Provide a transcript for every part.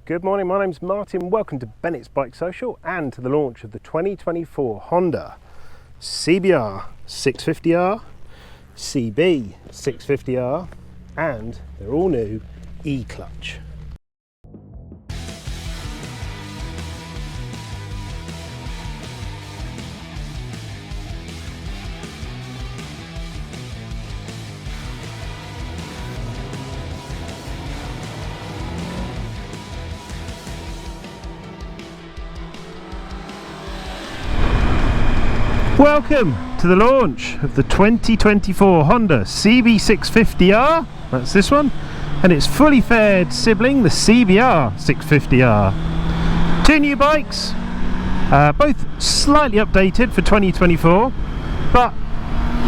Good morning, my name's Martin. Welcome to Bennetts BikeSocial and to the launch of the 2024 Honda CBR650R, CB650R and their all new EClutch. Welcome to the launch of the 2024 Honda CB650R, that's this one, and its fully fared sibling, the CBR650R. Two new bikes, both slightly updated for 2024, but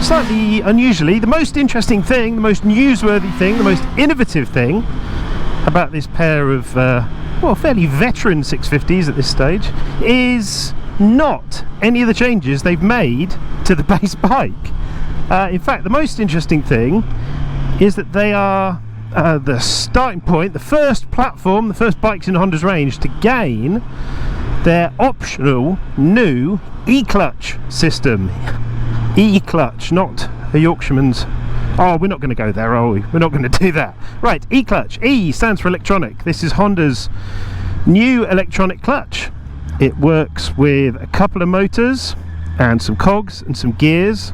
slightly unusually. The most interesting thing, the most newsworthy thing, the most innovative thing about this pair of, fairly veteran 650s at this stage is not any of the changes they've made to the base bike. In fact, the most interesting thing is that they are the starting point, the first platform, the first bikes in Honda's range to gain their optional new EClutch system. EClutch, not a Yorkshireman's. Oh, we're not going to go there, are we? We're not going to do that. Right, EClutch. E stands for electronic. This is Honda's new electronic clutch. It works with a couple of motors and some cogs and some gears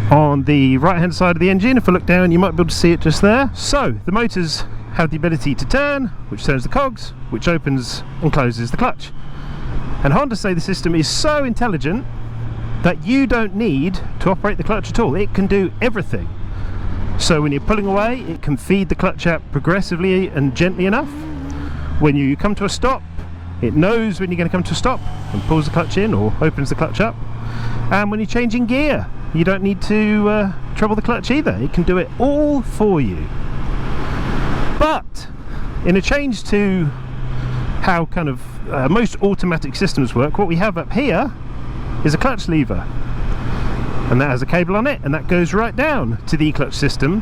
on the right hand side of the engine. If I look down, you might be able to see it just there. So the motors have the ability to turn, which turns the cogs, which opens and closes the clutch. And Honda say the system is so intelligent that you don't need to operate the clutch at all. It can do everything. So when you're pulling away, it can feed the clutch out progressively and gently enough. When you come to a stop, it knows when you're going to come to a stop and pulls the clutch in or opens the clutch up. And when you're changing gear, you don't need to trouble the clutch either. It can do it all for you. But in a change to how kind of most automatic systems work, what we have up here is a clutch lever. And that has a cable on it, and that goes right down to the EClutch system.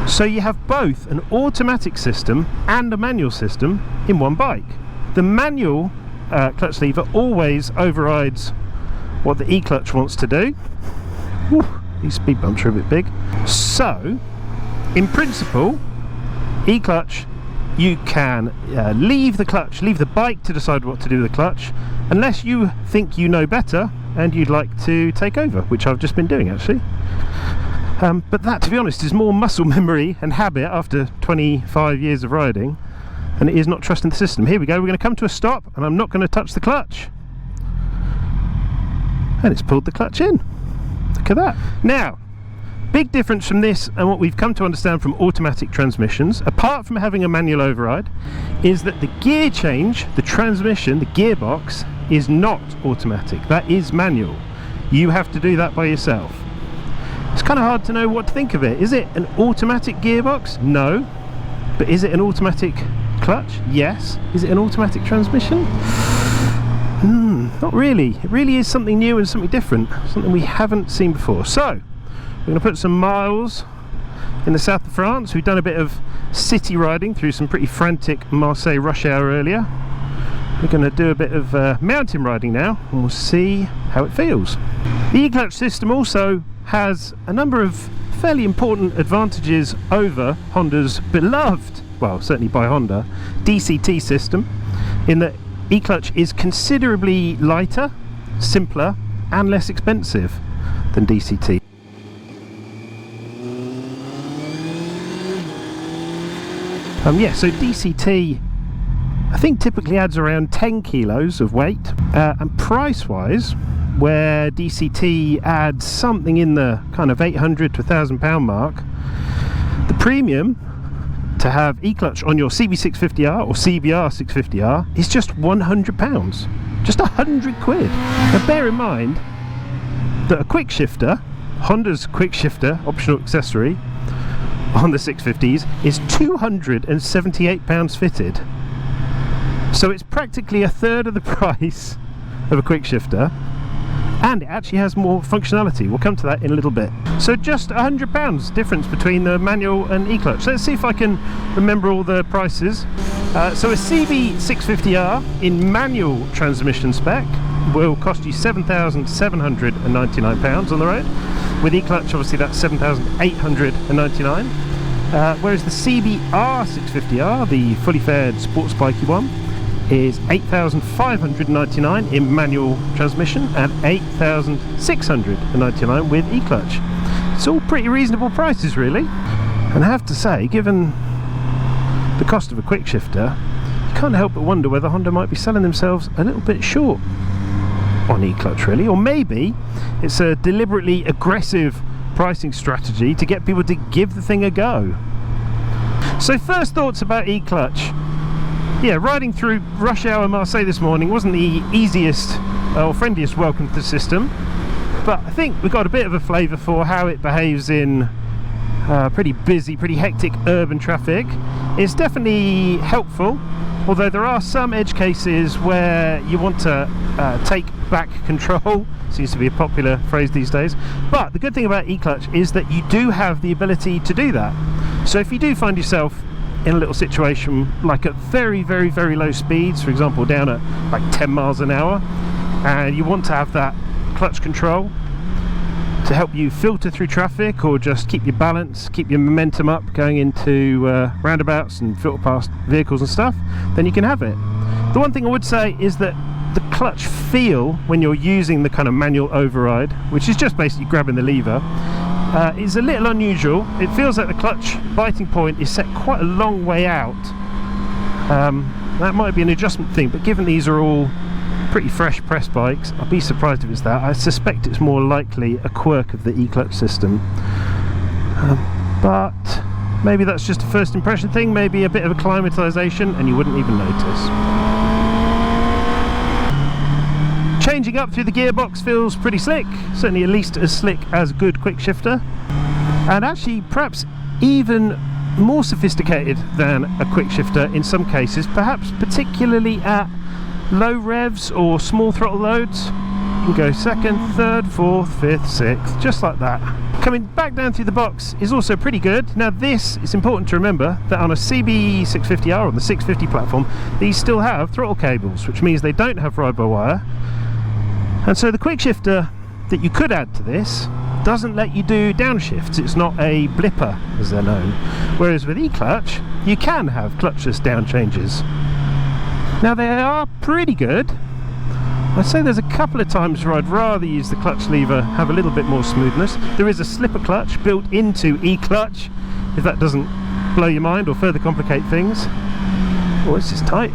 So you have both an automatic system and a manual system in one bike. The manual clutch lever always overrides what the EClutch wants to do. Whew, these speed bumps are a bit big. So, in principle, EClutch, you can leave the clutch, leave the bike to decide what to do with the clutch, unless you think you know better and you'd like to take over, which I've just been doing actually. But that, to be honest, is more muscle memory and habit after 25 years of riding than it is not trusting the system. Here we go, we're going to come to a stop and I'm not going to touch the clutch. And it's pulled the clutch in. Look at that. Now, big difference from this and what we've come to understand from automatic transmissions, apart from having a manual override, is that the gear change, the transmission, the gearbox, is not automatic. That is manual. You have to do that by yourself. It's kind of hard to know what to think of it. Is it an automatic gearbox? No. But is it an automatic clutch? Yes. Is it an automatic transmission? Not really. It really is something new and something different, something we haven't seen before. So we're going to put some miles in the south of France. We've done a bit of city riding through some pretty frantic Marseille rush hour earlier. We're going to do a bit of mountain riding now and we'll see how it feels. The EClutch system also has a number of fairly important advantages over Honda's beloved, well, certainly by Honda, DCT system, in that EClutch is considerably lighter, simpler and less expensive than DCT. So DCT I think typically adds around 10 kilos of weight, and price wise, where DCT adds something in the kind of £800 to £1,000 mark, the premium to have EClutch on your CB650R or CBR650R is just £100, just 100 quid. Now bear in mind that a quick shifter, Honda's quick shifter optional accessory on the 650s is £278 fitted. So it's practically a third of the price of a quick shifter, and it actually has more functionality. We'll come to that in a little bit. So just £100 difference between the manual and EClutch. Let's see if I can remember all the prices. So a CB650R in manual transmission spec will cost you £7,799 on the road. With EClutch, obviously that's £7,899. Whereas the CBR650R, the fully fared sports bikey one, is £8,599 in manual transmission and £8,699 with EClutch. It's all pretty reasonable prices, really. And I have to say, given the cost of a quick shifter, you can't help but wonder whether Honda might be selling themselves a little bit short on EClutch, really. Or maybe it's a deliberately aggressive pricing strategy to get people to give the thing a go. So first thoughts about EClutch. Yeah, riding through rush hour Marseille this morning wasn't the easiest or friendliest welcome to the system, but I think we got a bit of a flavour for how it behaves in pretty busy, pretty hectic urban traffic. It's definitely helpful, although there are some edge cases where you want to take back control. Seems to be a popular phrase these days. But the good thing about EClutch is that you do have the ability to do that. So if you do find yourself in a little situation like at very, very, very low speeds, for example down at like 10 miles an hour, and you want to have that clutch control to help you filter through traffic or just keep your balance, keep your momentum up going into roundabouts and filter past vehicles and stuff, then you can have it. The one thing I would say is that the clutch feel when you're using the kind of manual override, which is just basically grabbing the lever, is a little unusual. It feels like the clutch biting point is set quite a long way out. That might be an adjustment thing, but given these are all pretty fresh press bikes, I'd be surprised if it's that. I suspect it's more likely a quirk of the EClutch system, but maybe that's just a first impression thing, maybe a bit of acclimatization and you wouldn't even notice. Changing up through the gearbox feels pretty slick, certainly at least as slick as a good quick shifter, and actually perhaps even more sophisticated than a quick shifter in some cases, perhaps particularly at low revs or small throttle loads. You can go second, third, fourth, fifth, sixth, just like that. Coming back down through the box is also pretty good. Now this, it's important to remember that on a CB650R, on the 650 platform, these still have throttle cables, which means they don't have ride-by-wire. And so the quick shifter that you could add to this doesn't let you do downshifts. It's not a blipper, as they're known. Whereas with EClutch, you can have clutchless down changes. Now they are pretty good. I'd say there's a couple of times where I'd rather use the clutch lever, have a little bit more smoothness. There is a slipper clutch built into EClutch, if that doesn't blow your mind or further complicate things. Oh, this is tight.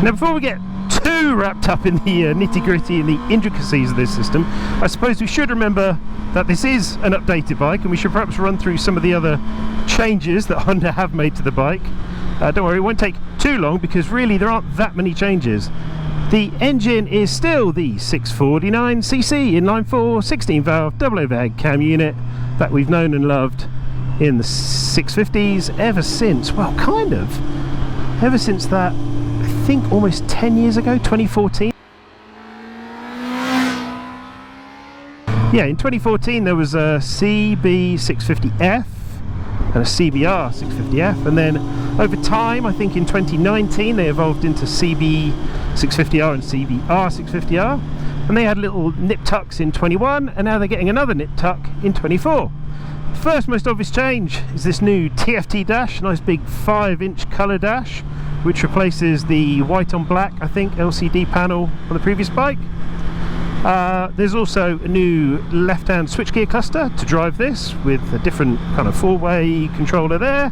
Now before we get too wrapped up in the nitty-gritty and the intricacies of this system, I suppose we should remember that this is an updated bike, and we should perhaps run through some of the other changes that Honda have made to the bike. Don't worry, it won't take too long because really there aren't that many changes. The engine is still the 649cc inline 4 16 valve double overhead cam unit that we've known and loved in the 650s ever since, well, kind of ever since that, I think almost 10 years ago, 2014. Yeah, in 2014 there was a CB650F and a CBR650F, and then over time, I think in 2019 they evolved into CB650R and CBR650R, and they had little nip tucks in 21, and now they're getting another nip tuck in 24. The first most obvious change is this new TFT dash, nice big 5-inch colour dash, which replaces the white on black, I think, LCD panel on the previous bike. There's also a new left-hand switchgear cluster to drive this with a different kind of 4-way controller there.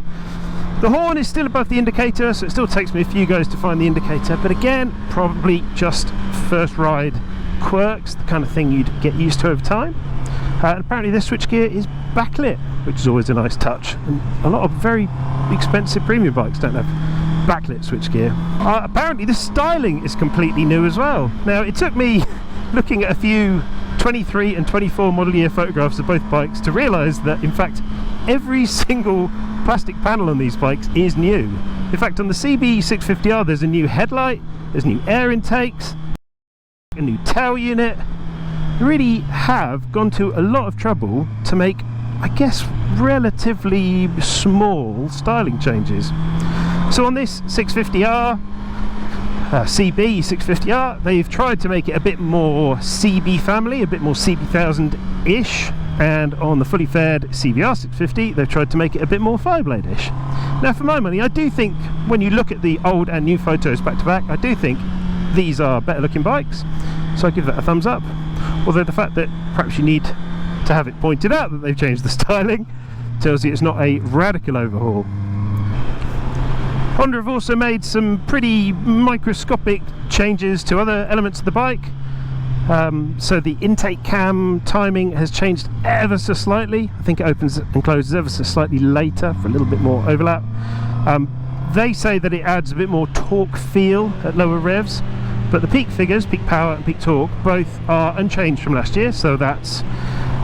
The horn is still above the indicator, so it still takes me a few goes to find the indicator, but again, probably just first ride quirks, the kind of thing you'd get used to over time. And apparently this switchgear is backlit, which is always a nice touch, and a lot of very expensive premium bikes don't have backlit switchgear. Apparently the styling is completely new as well. Now it took me looking at a few 23 and 24 model year photographs of both bikes to realise that in fact every single plastic panel on these bikes is new. In fact, on the CB650R there's a new headlight, there's new air intakes, a new tail unit. They really have gone to a lot of trouble to make, I guess, relatively small styling changes. So on this 650R, CB650R, they've tried to make it a bit more CB family, a bit more CB1000-ish, and on the fully faired CBR650, they've tried to make it a bit more Fireblade-ish. Now, for my money, I do think, when you look at the old and new photos back to back, I do think these are better looking bikes, so I give that a thumbs up. Although the fact that perhaps you need to have it pointed out that they've changed the styling tells you it's not a radical overhaul. Honda have also made some pretty microscopic changes to other elements of the bike. So the intake cam timing has changed ever so slightly. I think it opens and closes ever so slightly later for a little bit more overlap. They say that it adds a bit more torque feel at lower revs, but the peak figures, peak power and peak torque, both are unchanged from last year. So that's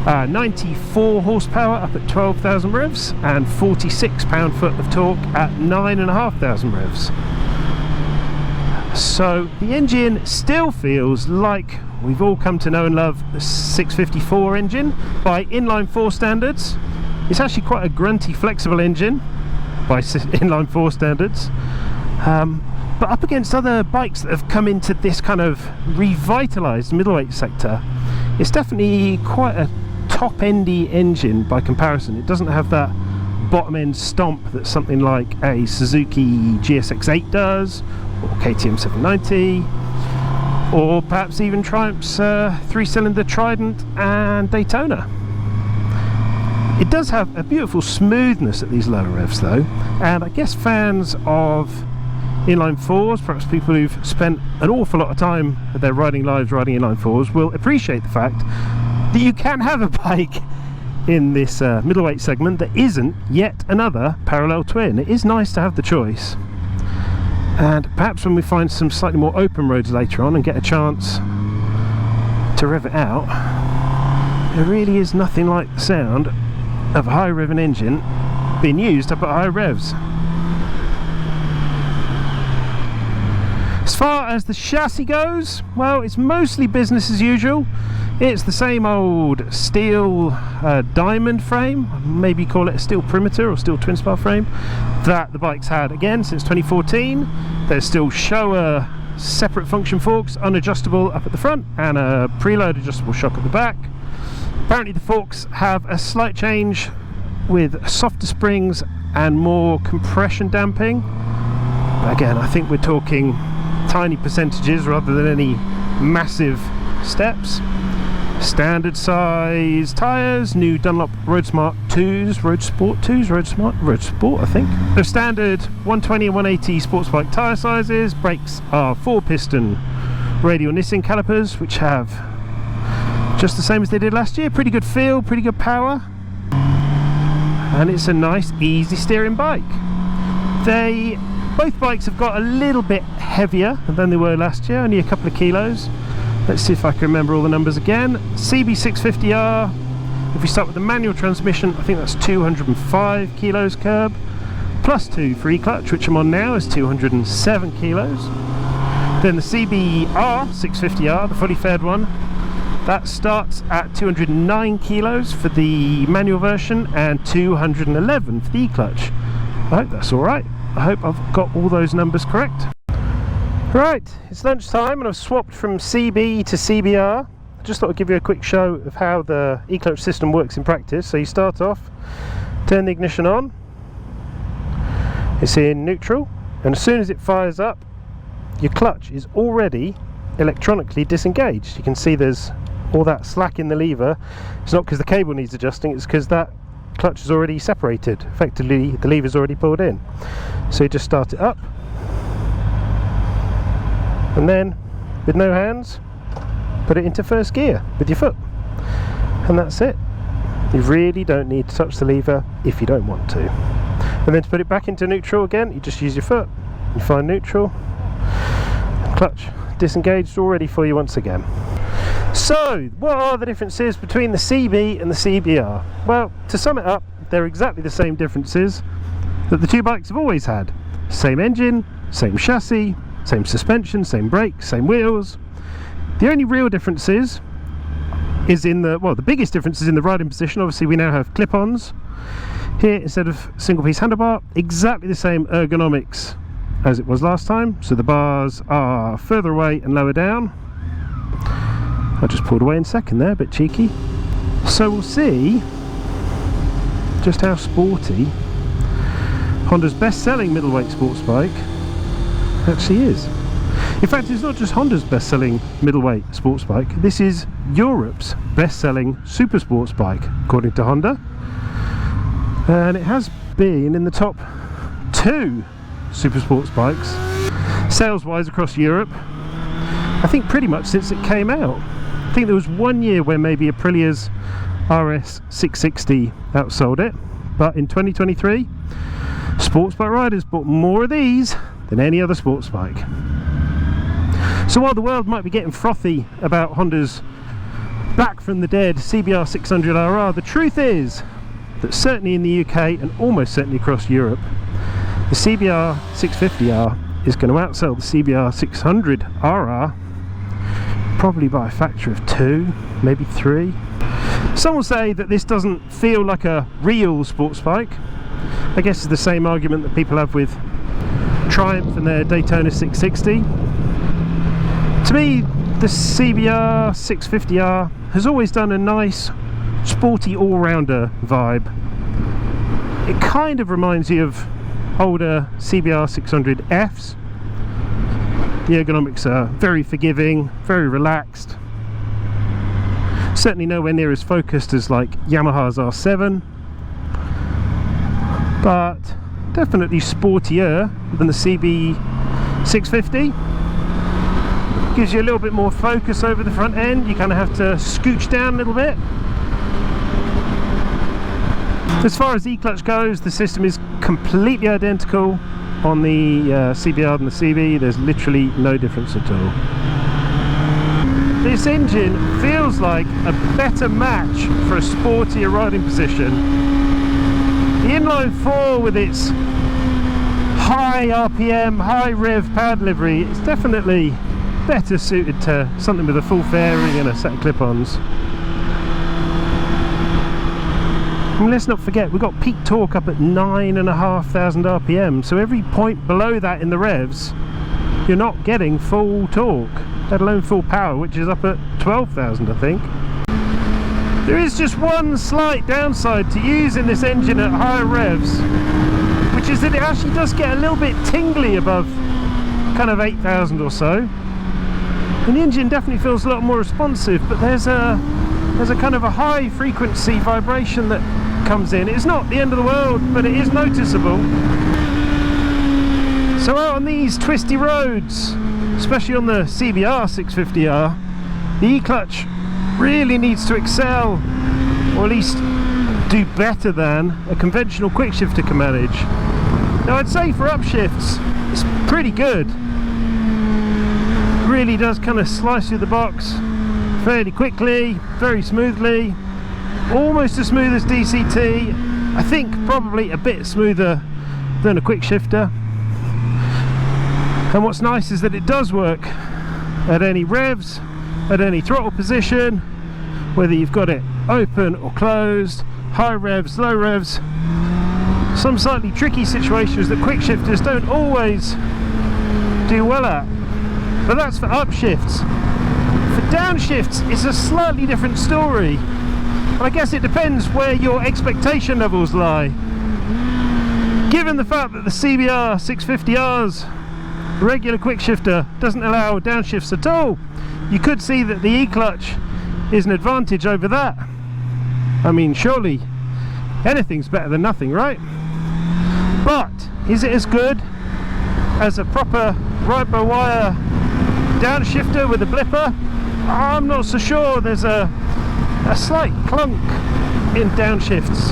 94 horsepower up at 12,000 revs and 46 pound-foot of torque at 9,500 revs. So the engine still feels like we've all come to know and love the 654 engine by inline-4 standards. It's actually quite a grunty, flexible engine by inline-4 standards. But up against other bikes that have come into this kind of revitalised middleweight sector, it's definitely quite a top-endy engine by comparison. It doesn't have that bottom-end stomp that something like a Suzuki GSX-8 does, or KTM 790, or perhaps even Triumph's 3-cylinder Trident and Daytona. It does have a beautiful smoothness at these lower revs though, and I guess fans of inline 4s, perhaps people who've spent an awful lot of time of their riding lives riding inline 4s, will appreciate the fact that you can have a bike in this middleweight segment that isn't yet another parallel twin. It is nice to have the choice, and perhaps when we find some slightly more open roads later on and get a chance to rev it out, there really is nothing like the sound of a high revving engine being used up at high revs. As far as the chassis goes, well, it's mostly business as usual. It's the same old steel diamond frame, maybe call it a steel perimeter or steel twin spar frame, that the bike's had again since 2014. There's still Showa separate function forks, unadjustable up at the front, and a preload adjustable shock at the back. Apparently the forks have a slight change with softer springs and more compression damping. But again, I think we're talking tiny percentages rather than any massive steps. Standard size tyres, new Dunlop Road Sport 2s, I think. The standard 120 and 180 sports bike tyre sizes. Brakes are 4-piston radial Nissin calipers, which have just the same as they did last year. Pretty good feel, pretty good power, and it's a nice easy steering bike. Both bikes have got a little bit heavier than they were last year, only a couple of kilos. Let's see if I can remember all the numbers again. CB650R, if we start with the manual transmission, I think that's 205 kilos curb, plus 2 for EClutch, which I'm on now, is 207 kilos. Then the CBR650R, the fully faired one, that starts at 209 kilos for the manual version and 211 for the EClutch. I hope that's alright. I hope I've got all those numbers correct. Right, it's lunchtime and I've swapped from CB to CBR. I just thought I'd give you a quick show of how the EClutch system works in practice. So you start off, turn the ignition on, it's in neutral, and as soon as it fires up, your clutch is already electronically disengaged. You can see there's all that slack in the lever. It's not because the cable needs adjusting, it's because that clutch is already separated. Effectively, the lever's already pulled in. So you just start it up, and then with no hands, put it into first gear with your foot, and that's it. You really don't need to touch the lever if you don't want to. And then to put it back into neutral again, you just use your foot. You find neutral, clutch disengaged already for you once again. So what are the differences between the CB and the CBR? Well, to sum it up, they're exactly the same differences that the two bikes have always had. Same engine, same chassis, same suspension, same brakes, same wheels. The only real difference is in the, well, the biggest difference is in the riding position. Obviously we now have clip-ons here instead of single piece handlebar. Exactly the same ergonomics as it was last time, so the bars are further away and lower down. I just pulled away in second there, a bit cheeky. So we'll see just how sporty Honda's best-selling middleweight sports bike actually is. In fact, it's not just Honda's best-selling middleweight sports bike, this is Europe's best-selling super sports bike, according to Honda. And it has been in the top 2 super sports bikes, sales-wise, across Europe, I think pretty much since it came out. I think there was one year where maybe Aprilia's RS660 outsold it, but in 2023, sports bike riders bought more of these than any other sports bike. So while the world might be getting frothy about Honda's back from the dead CBR650R, the truth is that certainly in the UK and almost certainly across Europe, the CBR650R is going to outsell the CBR600RR probably by a factor of 2, maybe 3. Some will say that this doesn't feel like a real sports bike. I guess it's the same argument that people have with Triumph and their Daytona 660. To me, the CBR650R has always done a nice sporty all-rounder vibe. It kind of reminds you of older CBR600Fs. The ergonomics are very forgiving, very relaxed. Certainly nowhere near as focused as like Yamaha's R7, but definitely sportier than the CB650. Gives you a little bit more focus over the front end. You kind of have to scooch down a little bit. As far as EClutch goes, the system is completely identical on the CBR and the CB. There's literally no difference at all. This engine feels like a better match for a sportier riding position. The inline 4 with its high RPM, high rev power delivery, it's definitely better suited to something with a full fairing and a set of clip-ons. I mean, let's not forget, we've got peak torque up at 9,500 RPM, so every point below that in the revs, you're not getting full torque, let alone full power, which is up at 12,000, I think. There is just one slight downside to using this engine at higher revs, which is that it actually does get a little bit tingly above kind of 8,000 or so. And the engine definitely feels a lot more responsive, but there's a kind of a high frequency vibration that comes in. It's not the end of the world, but it is noticeable. So out on these twisty roads, especially on the CBR650R, the EClutch really needs to excel, or at least do better than a conventional quick shifter can manage. Now I'd say for upshifts, it's pretty good. Really does kind of slice through the box fairly quickly, very smoothly, almost as smooth as DCT. I think probably a bit smoother than a quick shifter. And what's nice is that it does work at any revs, at any throttle position, whether you've got it open or closed, high revs, low revs. Some slightly tricky situations that quick shifters don't always do well at. But that's for upshifts. For downshifts, it's a slightly different story. I guess it depends where your expectation levels lie. Given the fact that the CBR650R's regular quick shifter doesn't allow downshifts at all, you could see that the EClutch is an advantage over that. I mean, surely anything's better than nothing, right? But is it as good as a proper ride-by-wire downshifter with a blipper? I'm not so sure. There's a slight clunk in downshifts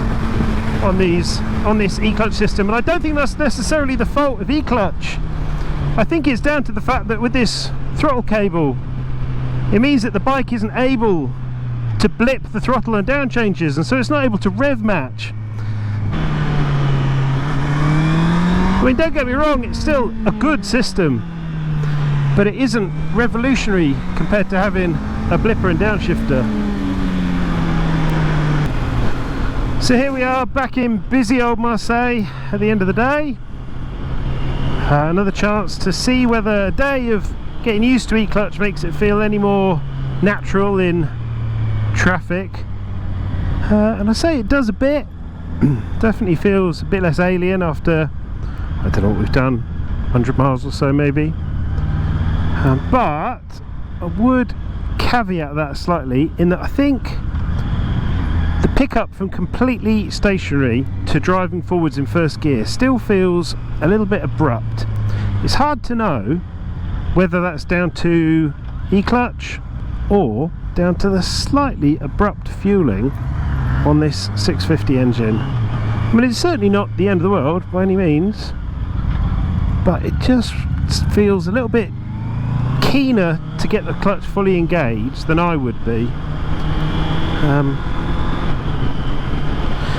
on this EClutch system, and I don't think that's necessarily the fault of EClutch. I think it's down to the fact that with this throttle cable, it means that the bike isn't able to blip the throttle and down changes, and so it's not able to rev match. I mean, don't get me wrong, it's still a good system. but it isn't revolutionary compared to having a blipper and downshifter. So here we are back in busy old Marseille at the end of the day. Another chance to see whether a day of getting used to EClutch makes it feel any more natural in traffic. And I say it does a bit. Definitely feels a bit less alien after, I don't know what we've done, 100 miles or so maybe. But I would caveat that slightly in that I think the pickup from completely stationary to driving forwards in first gear still feels a little bit abrupt. It's hard to know whether that's down to EClutch or down to the slightly abrupt fueling on this 650 engine. I mean, it's certainly not the end of the world by any means, but it just feels a little bit keener to get the clutch fully engaged than I would be.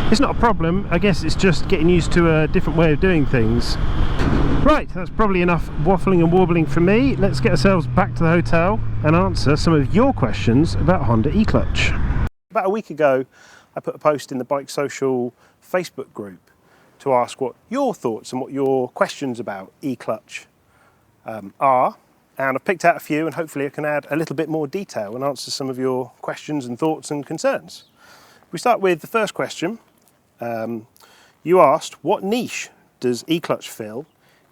It's not a problem, I guess it's just getting used to a different way of doing things. Right, that's probably enough waffling and warbling from me. Let's get ourselves back to the hotel and answer some of your questions about Honda EClutch. About a week ago, I put a post in the BikeSocial Facebook group to ask what your thoughts and what your questions about EClutch are. And I've picked out a few, and hopefully I can add a little bit more detail and answer some of your questions and thoughts and concerns. We start with the first question. You asked, what niche does EClutch fill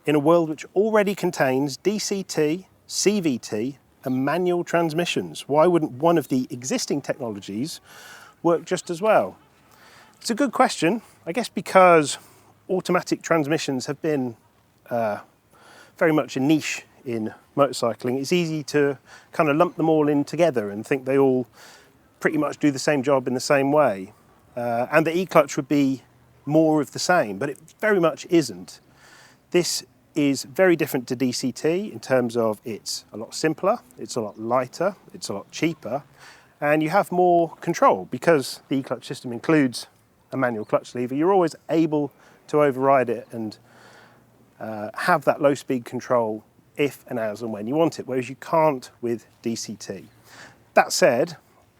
in a world which already contains DCT, CVT and manual transmissions? Why wouldn't one of the existing technologies work just as well? It's a good question, I guess, because automatic transmissions have been very much a niche in motorcycling. It's easy to kind of lump them all in together and think they all pretty much do the same job in the same way. And the EClutch would be more of the same, but it very much isn't. This is very different to DCT in terms of it's a lot simpler, it's a lot lighter, it's a lot cheaper, and you have more control because the EClutch system includes a manual clutch lever. You're always able to override it and have that low speed control if and as and when you want it, whereas you can't with DCT. That said,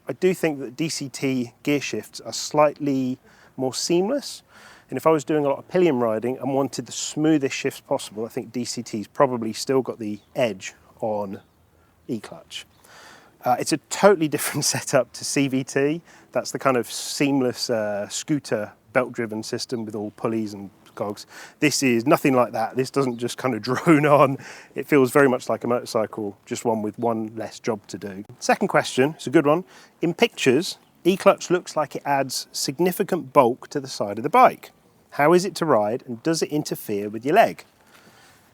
I do think that DCT gear shifts are slightly more seamless, and if I was doing a lot of pillion riding and wanted the smoothest shifts possible, I think DCT's probably still got the edge on EClutch. It's a totally different setup to CVT. That's the kind of seamless scooter belt-driven system with all pulleys and cogs. This is nothing like that. This doesn't just kind of drone on. It feels very much like a motorcycle, just one with one less job to do. Second question, it's a good one. In pictures, EClutch looks like it adds significant bulk to the side of the bike. How is it to ride, and does it interfere with your leg?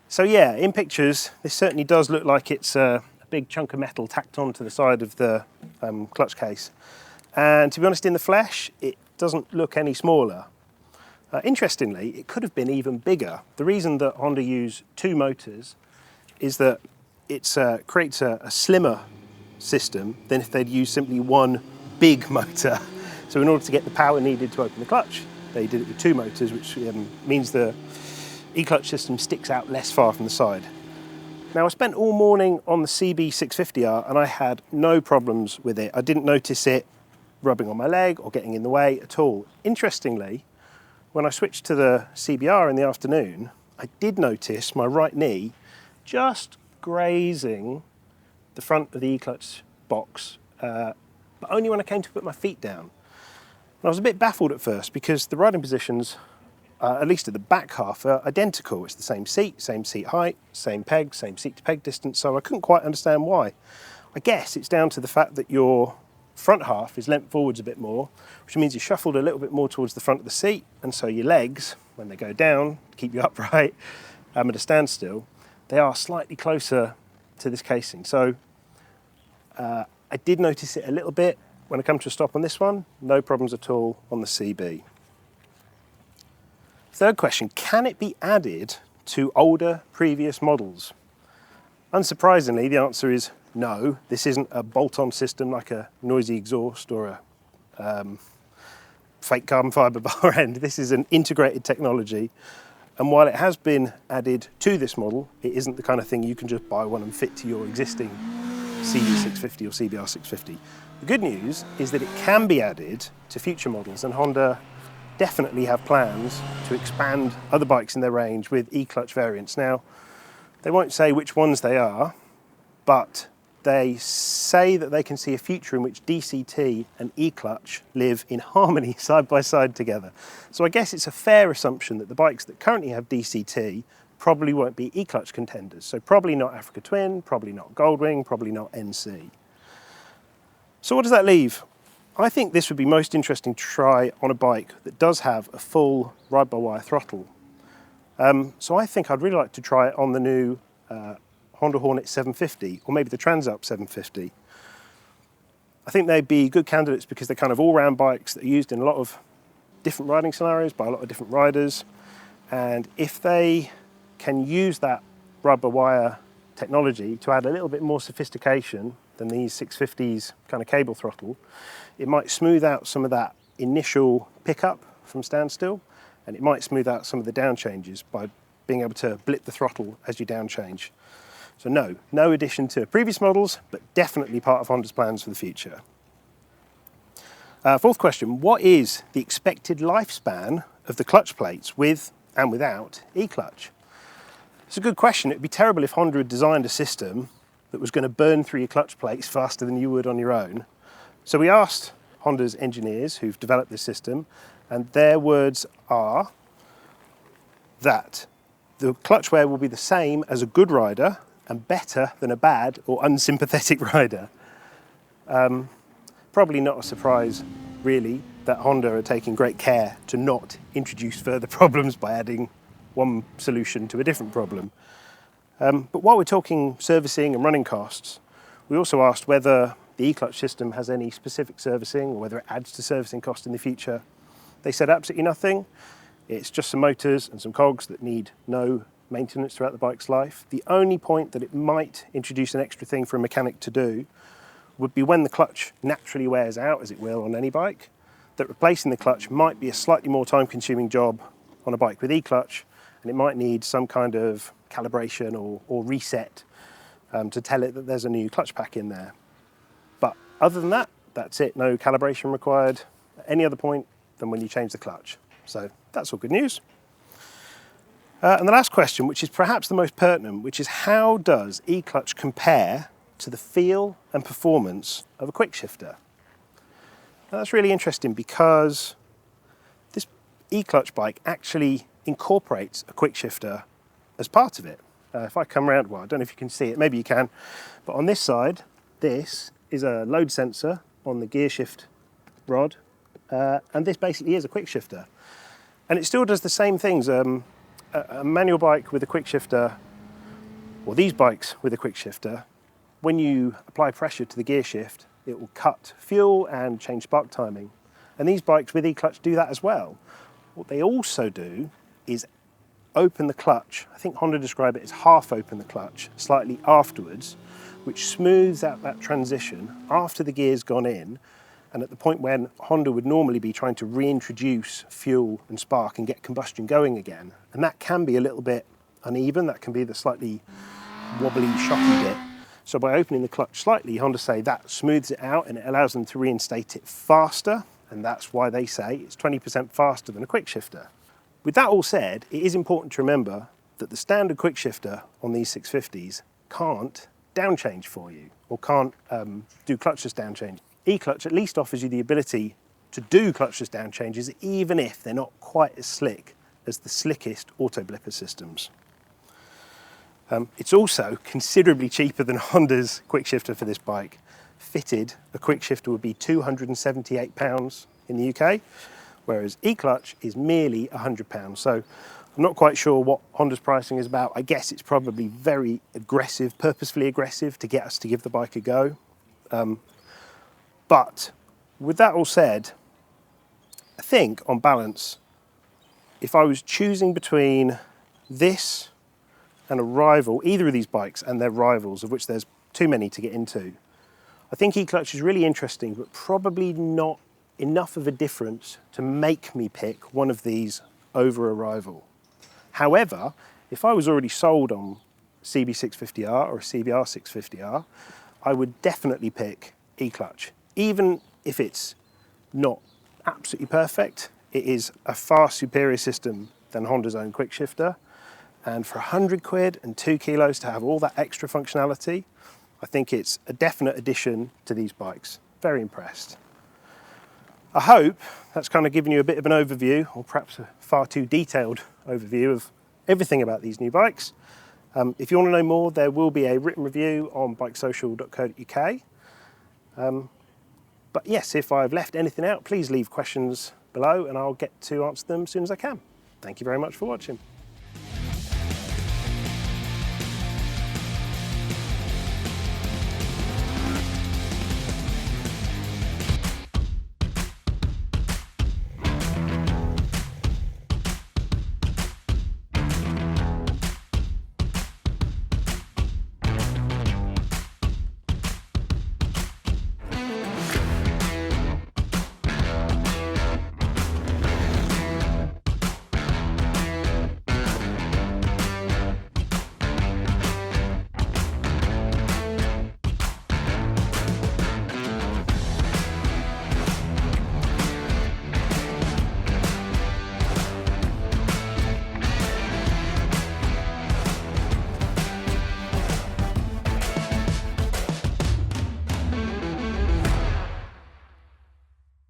So yeah, in pictures, this certainly does look like it's a big chunk of metal tacked onto the side of the clutch case. And to be honest, in the flesh, it doesn't look any smaller. Interestingly, it could have been even bigger. The reason that Honda use two motors is that it creates a slimmer system than if they'd used simply one big motor. So in order to get the power needed to open the clutch, they did it with two motors, which means the EClutch system sticks out less far from the side. Now, I spent all morning on the CB650R and I had no problems with it. I didn't notice it rubbing on my leg or getting in the way at all. Interestingly, when I switched to the CBR in the afternoon, I did notice my right knee just grazing the front of the EClutch box, but only when I came to put my feet down. And I was a bit baffled at first because the riding positions, at least at the back half, are identical. It's the same seat height, same peg, same seat to peg distance, so I couldn't quite understand why. I guess it's down to the fact that your front half is leant forwards a bit more, which means you're shuffled a little bit more towards the front of the seat, and so your legs, when they go down to keep you upright at a standstill, they are slightly closer to this casing. So I did notice it a little bit when I come to a stop on this one. No problems at all on the CB. Third question, can it be added to older previous models? Unsurprisingly, the answer is no. This isn't a bolt-on system like a noisy exhaust or a fake carbon fibre bar end. This is an integrated technology, And while it has been added to this model, it isn't the kind of thing you can just buy one and fit to your existing CB650 or CBR650. The good news is that it can be added to future models, and Honda definitely have plans to expand other bikes in their range with EClutch variants. Now, they won't say which ones they are, but they say that they can see a future in which DCT and EClutch live in harmony side by side together. So I guess it's a fair assumption that the bikes that currently have DCT probably won't be EClutch contenders. So probably not Africa Twin, probably not Goldwing, probably not NC. So what does that leave? I think this would be most interesting to try on a bike that does have a full ride-by-wire throttle. So I think I'd really like to try it on the new Honda Hornet 750, or maybe the Transalp 750. I think they'd be good candidates because they're kind of all-round bikes that are used in a lot of different riding scenarios by a lot of different riders. And if they can use that ride-by-wire technology to add a little bit more sophistication than these 650s kind of cable throttle, it might smooth out some of that initial pickup from standstill, and it might smooth out some of the down changes by being able to blip the throttle as you down change. So no addition to previous models, but definitely part of Honda's plans for the future. Fourth question, what is the expected lifespan of the clutch plates with and without EClutch? It's a good question. It'd be terrible if Honda had designed a system that was going to burn through your clutch plates faster than you would on your own. So we asked Honda's engineers who've developed this system, and their words are that the clutch wear will be the same as a good rider and better than a bad or unsympathetic rider. Probably not a surprise, really, that Honda are taking great care to not introduce further problems by adding one solution to a different problem. But while we're talking servicing and running costs, we also asked whether the EClutch system has any specific servicing or whether it adds to servicing cost in the future. They said absolutely nothing. It's just some motors and some cogs that need no maintenance throughout the bike's life. The only point that it might introduce an extra thing for a mechanic to do would be when the clutch naturally wears out, as it will on any bike, that replacing the clutch might be a slightly more time-consuming job on a bike with EClutch, and it might need some kind of calibration or reset to tell it that there's a new clutch pack in there. But other than that, that's it. No calibration required at any other point than when you change the clutch. So that's all good news. And the last question, which is perhaps the most pertinent, which is how does EClutch compare to the feel and performance of a quick shifter? Now that's really interesting because this EClutch bike actually incorporates a quick shifter as part of it. If I come around, well, I don't know if you can see it, maybe you can, but on this side, this is a load sensor on the gear shift rod, and this basically is a quick shifter. And it still does the same things. A manual bike with a quick shifter, or these bikes with a quick shifter, when you apply pressure to the gear shift, it will cut fuel and change spark timing. And these bikes with EClutch do that as well. What they also do is open the clutch. I think Honda describe it as half open the clutch slightly afterwards, which smooths out that transition after the gear's gone in, and at the point when Honda would normally be trying to reintroduce fuel and spark and get combustion going again. And that can be a little bit uneven, that can be the slightly wobbly, shocky bit. So by opening the clutch slightly, Honda say that smooths it out and it allows them to reinstate it faster, and that's why they say it's 20% faster than a quick shifter. With that all said, it is important to remember that the standard quick shifter on these 650s can't down change for you, or can't do clutchless down change. EClutch at least offers you the ability to do clutchless down changes, even if they're not quite as slick as the slickest auto blipper systems. It's also considerably cheaper than Honda's quick shifter for this bike. Fitted, a quick shifter would be £278 in the UK, whereas EClutch is merely £100. So I'm not quite sure what Honda's pricing is about. I guess it's probably very aggressive, purposefully aggressive to get us to give the bike a go. But with that all said, I think on balance, if I was choosing between this and a rival, either of these bikes and their rivals, of which there's too many to get into, I think EClutch is really interesting, but probably not enough of a difference to make me pick one of these over a rival. However, if I was already sold on CB650R or a CBR650R, I would definitely pick EClutch. Even if it's not absolutely perfect, it is a far superior system than Honda's own quick shifter. And for 100 quid and 2 kilos to have all that extra functionality, I think it's a definite addition to these bikes. Very impressed. I hope that's kind of given you a bit of an overview, or perhaps a far too detailed overview of everything about these new bikes. If you want to know more, there will be a written review on bikesocial.co.uk. But yes, if I've left anything out, please leave questions below and I'll get to answer them as soon as I can. Thank you very much for watching.